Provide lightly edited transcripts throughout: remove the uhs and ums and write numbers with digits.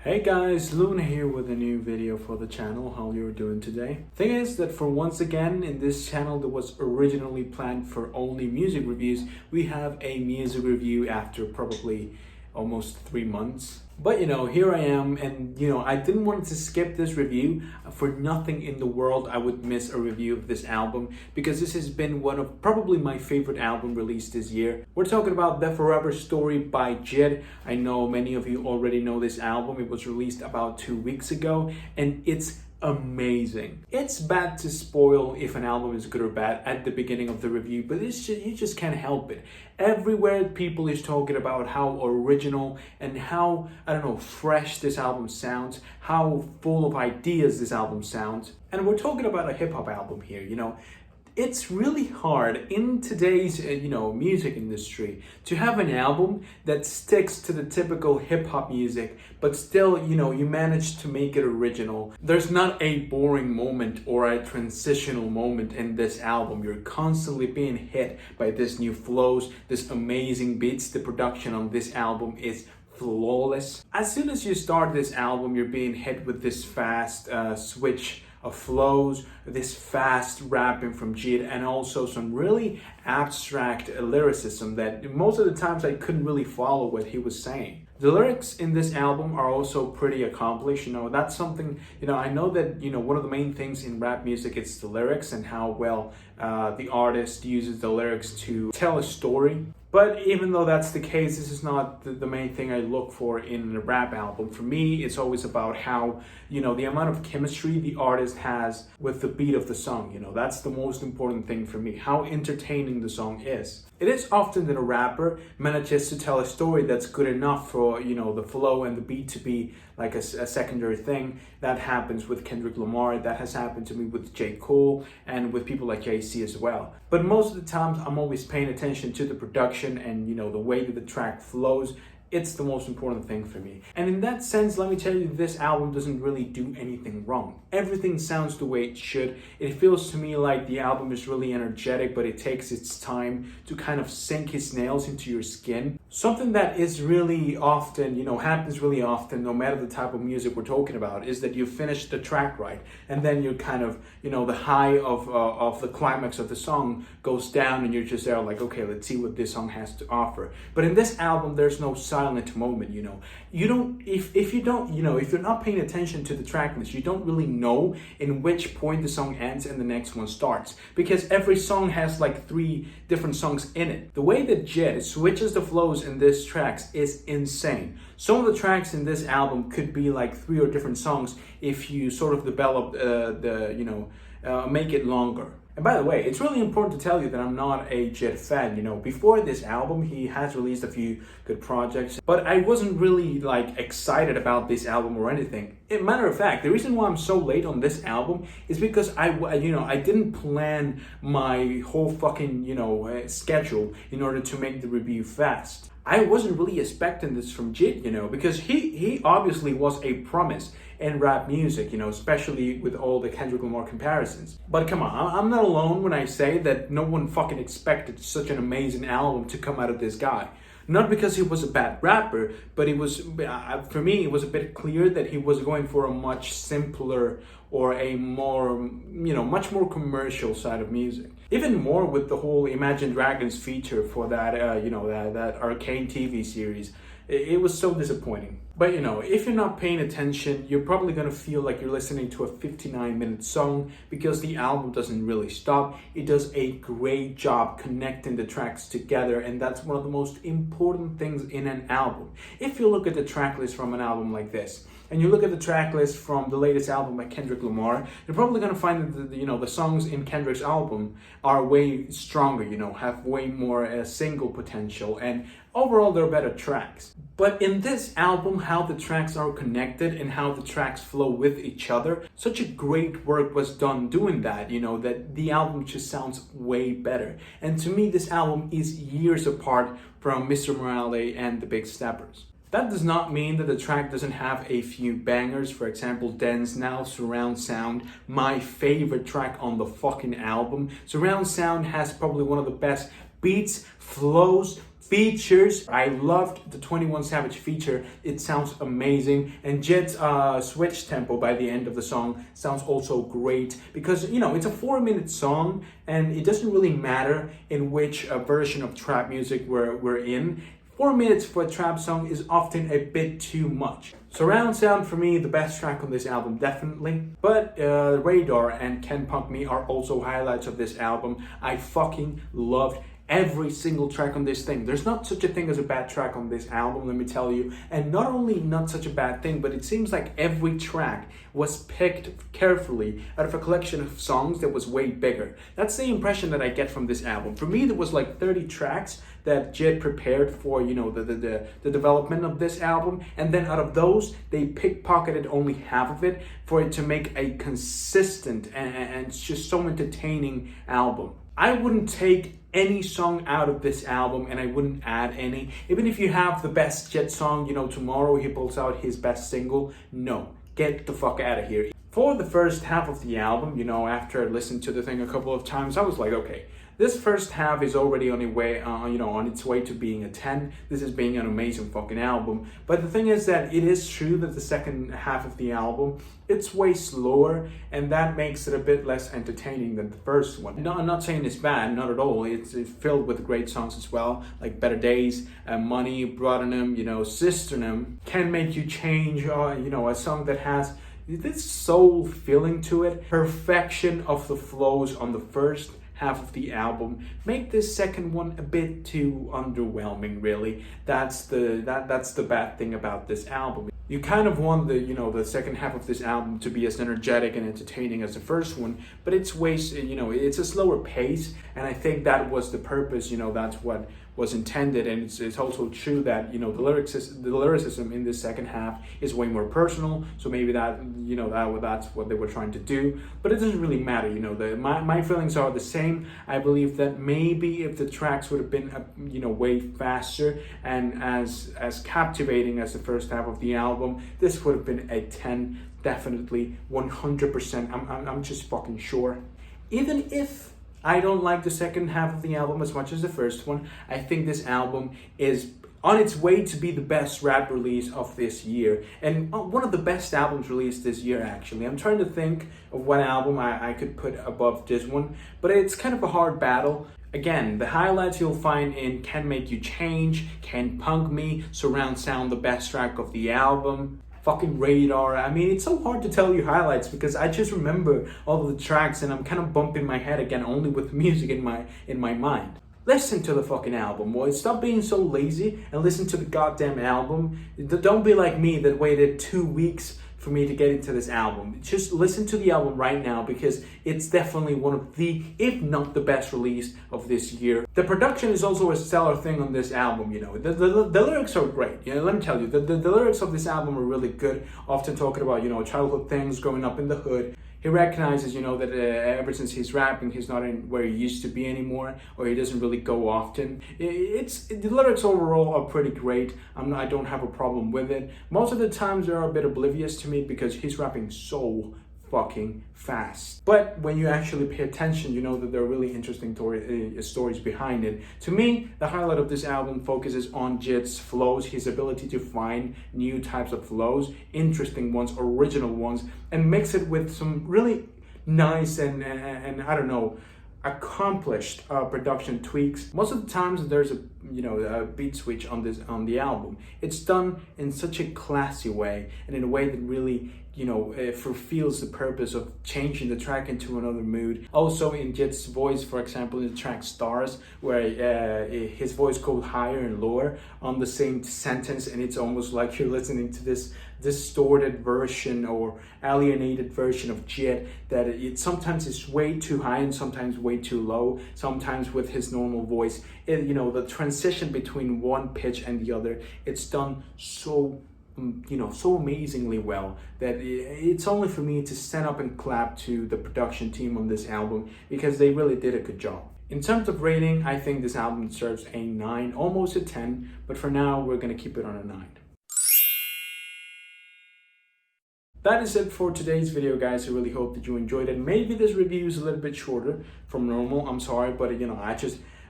Hey guys, Luna here with a new video for the channel. How you're doing today? Thing is that for once again in this channel that was originally planned for only music reviews, we have a music review after probably almost 3 months. But here I am, and I didn't want to skip this review. For nothing in the world I would miss a review of this album, because this has been one of probably my favorite album released this year. We're talking about The Forever Story by JID. I know many of you already know this album. It was released about 2 weeks ago, and it's amazing. It's bad to spoil if an album is good or bad at the beginning of the review, but you just can't help it. Everywhere people is talking about how original and how, fresh this album sounds, how full of ideas this album sounds. And we're talking about a hip-hop album here, It's really hard in today's, music industry to have an album that sticks to the typical hip-hop music, but still, you manage to make it original. There's not a boring moment or a transitional moment in this album. You're constantly being hit by this new flows, this amazing beats. The production on this album is flawless. As soon as you start this album, you're being hit with this fast switch of flows, this fast rapping from JID, and also some really abstract lyricism that most of the times I couldn't really follow what he was saying. The lyrics in this album are also pretty accomplished. That's something, I know that, one of the main things in rap music is the lyrics and how well the artist uses the lyrics to tell a story. But even though that's the case, this is not the main thing I look for in a rap album. For me, it's always about how, the amount of chemistry the artist has with the beat of the song. That's the most important thing for me, how entertaining the song is. It is often that a rapper manages to tell a story that's good enough for, the flow and the beat to be like a secondary thing. That happens with Kendrick Lamar, that has happened to me with J. Cole, and with people like Jay-Z as well. But most of the times, I'm always paying attention to the production and, the way that the track flows. It's the most important thing for me. And in that sense, let me tell you, this album doesn't really do anything wrong. Everything sounds the way it should. It feels to me like the album is really energetic, but it takes its time to kind of sink its nails into your skin. Something that is really often, happens really often, no matter the type of music we're talking about, is that you finish the track right, and then you're kind of, the high of the climax of the song goes down, and you're just there like, okay, let's see what this song has to offer. But in this album, there's no silent moment. If you're not paying attention to the track list, you don't really know in which point the song ends and the next one starts, because every song has like 3 different songs in it. The way that JID switches the flows in this tracks is insane. Some of the tracks in this album could be like 3 or different songs if you sort of develop make it longer. And by the way, it's really important to tell you that I'm not a JID fan. Before this album, he has released a few good projects, but I wasn't really excited about this album or anything. Matter of fact, the reason why I'm so late on this album is because I didn't plan my whole fucking, schedule in order to make the review fast. I wasn't really expecting this from JID, because he obviously was a promise in rap music, especially with all the Kendrick Lamar comparisons. But come on, I'm not alone when I say that no one fucking expected such an amazing album to come out of this guy. Not because he was a bad rapper, but it was, for me, it was a bit clear that he was going for a much simpler or a more, much more commercial side of music. Even more with the whole Imagine Dragons feature for that, that Arcane TV series. It was so disappointing. But if you're not paying attention, you're probably going to feel like you're listening to a 59-minute song, because the album doesn't really stop. It does a great job connecting the tracks together, and that's one of the most important things in an album. If you look at the track list from an album like this, and you look at the track list from the latest album by Kendrick Lamar, you're probably going to find that the songs in Kendrick's album are way stronger, have way more single potential, and overall they're better tracks. But in this album, how the tracks are connected and how the tracks flow with each other, such a great work was done doing that, that the album just sounds way better. And to me, this album is years apart from Mr. Morale and the Big Steppers. That does not mean that the track doesn't have a few bangers. For example, Dance Now, Surround Sound, my favorite track on the fucking album. Surround Sound has probably one of the best beats, flows, Features, I loved the 21 Savage feature. It sounds amazing, and JID's switch tempo by the end of the song sounds also great, because you know it's a 4-minute song and it doesn't really matter in which version of trap music we're in. 4 minutes for a trap song is often a bit too much. Surround sound for me, the best track on this album, definitely. But Radar and Can Punk Me are also highlights of this album. I fucking loved every single track on this thing. There's not such a thing as a bad track on this album, let me tell you. And not only not such a bad thing, but it seems like every track was picked carefully out of a collection of songs that was way bigger. That's the impression that I get from this album. For me, there was like 30 tracks that JID prepared for, you know, the development of this album, and then out of those, they pickpocketed only half of it for it to make a consistent and just so entertaining album. I wouldn't take any song out of this album, and I wouldn't add any. Even if you have the best JID song, you know, tomorrow he pulls out his best single, no, get the fuck out of here. For the first half of the album, you know, after I listened to the thing a couple of times, I was like, okay, this first half is already on its way, on its way to being a 10. This is being an amazing fucking album. But the thing is that it is true that the second half of the album, it's way slower, and that makes it a bit less entertaining than the first one. No, I'm not saying it's bad, not at all. It's filled with great songs as well, like Better Days, Money, Broadenham, you know, Cisternum, Can Make You Change, you know, a song that has this soul feeling to it. Perfection of the flows on the first half of the album make this second one a bit too underwhelming, really. That's the bad thing about this album. You kind of want the second half of this album to be as energetic and entertaining as the first one, but it's way, it's a slower pace, and I think that was the purpose. That's what was intended, and it's also true that the lyricism in this second half is way more personal. So maybe that's what they were trying to do, but it doesn't really matter. My feelings are the same. I believe that maybe if the tracks would have been way faster and as captivating as the first half of the album, this would have been a 10, definitely, 100%. I'm just fucking sure. Even if I don't like the second half of the album as much as the first one, I think this album is on its way to be the best rap release of this year, and one of the best albums released this year, actually. I'm trying to think of what album I could put above this one, but it's kind of a hard battle. Again, the highlights you'll find in Can Make You Change, Can Punk Me, Surround Sound, the best track of the album, fucking Radar. I mean, it's so hard to tell you highlights because I just remember all of the tracks and I'm kind of bumping my head again only with music in my mind. Listen to the fucking album, boys. Stop being so lazy and listen to the goddamn album. Don't be like me that waited 2 weeks for me to get into this album. Just listen to the album right now because it's definitely one of the, if not the best release of this year. The production is also a stellar thing on this album, The lyrics are great. Let me tell you, the lyrics of this album are really good, often talking about, childhood things, growing up in the hood. He recognizes, that ever since he's rapping, he's not in where he used to be anymore, or he doesn't really go often. The lyrics overall are pretty great. I don't have a problem with it. Most of the times they're a bit oblivious to me because he's rapping so fucking fast. But when you actually pay attention, you know that there are really interesting stories behind it. To me, the highlight of this album focuses on JID's flows, his ability to find new types of flows, interesting ones, original ones, and mix it with some really nice and I don't know, accomplished production tweaks. Most of the times there's a beat switch on the album. It's done in such a classy way and in a way that really fulfills the purpose of changing the track into another mood. Also in JID's voice, for example, in the track Stars, where his voice goes higher and lower on the same sentence, and it's almost like you're listening to this distorted version or alienated version of JID, that it sometimes is way too high and sometimes way too low, sometimes with his normal voice. The transition between one pitch and the other, it's done so amazingly well that it's only for me to stand up and clap to the production team on this album because they really did a good job. In terms of rating, I think this album deserves a 9, almost a 10, but for now we're gonna keep it on a 9. That is it for today's video, guys. I really hope that you enjoyed it. Maybe this review is a little bit shorter from normal. I'm sorry, but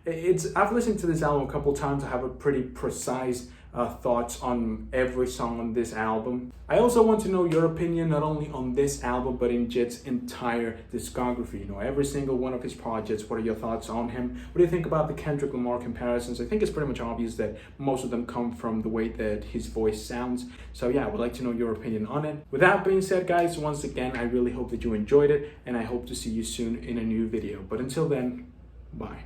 I've listened to this album a couple times. I have a pretty precise thoughts on every song on this album. I also want to know your opinion not only on this album but in JID's entire discography. You know, every single one of his projects. What are your thoughts on him? What do you think about the Kendrick Lamar comparisons? I think it's pretty much obvious that most of them come from the way that his voice sounds. So yeah, I would like to know your opinion on it. With that being said, guys, once again, I really hope that you enjoyed it, and I hope to see you soon in a new video. But until then, bye.